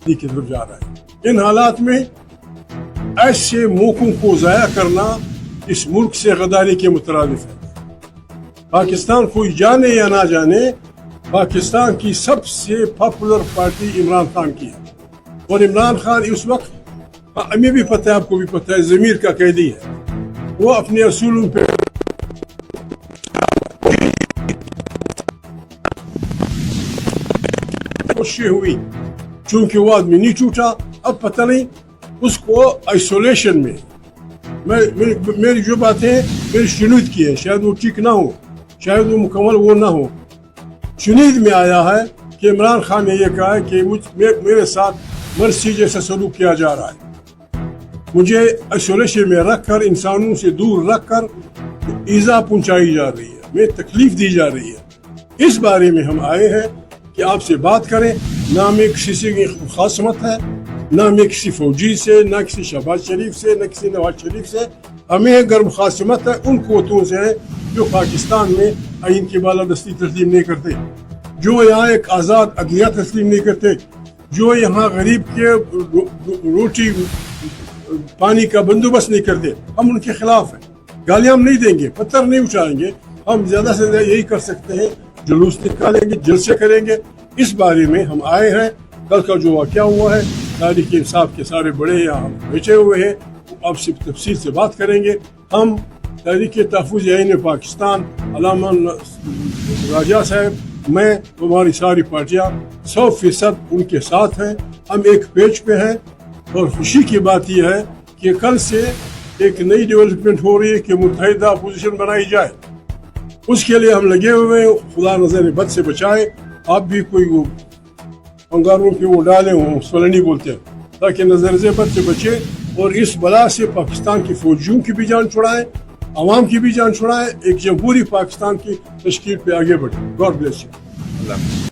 की तरफ जा रहा है। इन हालात में ऐसे मौकों को ज़ाया करना इस मुल्क से गद्दारी के मुतरादिफ है। पाकिस्तान कोई जाने या ना जाने, पाकिस्तान की सबसे पॉपुलर पार्टी इमरान खान की है, और इमरान खान इस वक्त, हमें भी पता है, आपको भी पता है, ज़मीर का कैदी है। वो अपने असूलों पे कोशिश हुई, चूंकि वो आदमी नहीं टूटा। अब पता नहीं उसको आइसोलेशन में, मेरी जो बातें मेरी शुनीद की है, शायद वो ठीक ना हो, शायद वो मुकम्मल वो ना हो। शुनीद में आया है कि इमरान खान ने यह कहा है कि मेरे साथ मर्सी जैसा सलूक किया जा रहा है, मुझे आइसोलेशन में रखकर, इंसानों से दूर रखकर ईज़ा पहुंचाई जा रही है, मैं तकलीफ दी जा रही है। इस बारे में हम आए हैं कि आपसे बात करें। ना में किसी से खासमत है, ना में किसी फौजी से, ना किसी शहबाज शरीफ से, ना किसी नवाज शरीफ से। हमें गर्म खासमत है उन क़ुव्वतों से है जो पाकिस्तान में आइन की बालादस्ती तस्लीम नहीं करते, जो यहाँ एक आज़ाद अदलिया तस्लीम नहीं करते, जो यहाँ गरीब के रोटी पानी का बंदोबस्त नहीं करते। हम उनके खिलाफ हैं। गालियाँ हम नहीं देंगे, पत्थर नहीं उछालेंगे, हम ज़्यादा से ज़्यादा यही कर सकते हैं, जुलूस निकालेंगे, जलसे करेंगे। इस बारे में हम आए हैं। कल का जो वाक़या हुआ है, तारीख़ इंसाफ के सारे बड़े यहाँ बैठे हुए हैं, आपसे तफसील से बात करेंगे। हम तहरीक तहफ़्फ़ुज़ आइन पाकिस्तान, अल्लामा राजा साहब, मैं, हमारी सारी पार्टियाँ 100% उनके साथ हैं। हम एक पेज पे हैं, और खुशी की बात यह है कि कल से एक नई डेवलपमेंट हो रही है कि मुत्तहिदा अपोजिशन बनाई जाए। उसके लिए हम लगे हुए हैं। खुदा नजर बद से बचाए। आप भी कोई वो अंगारों पे वो डाले हो, सोलनी बोलते हैं, ताकि नजर से बद से बचे और इस बला से पाकिस्तान की फौजियों की भी जान छुड़ाएं, अवाम की भी जान छुड़ाएं, एक जमहूरी पाकिस्तान की तश्कील पे आगे बढ़े। God bless you.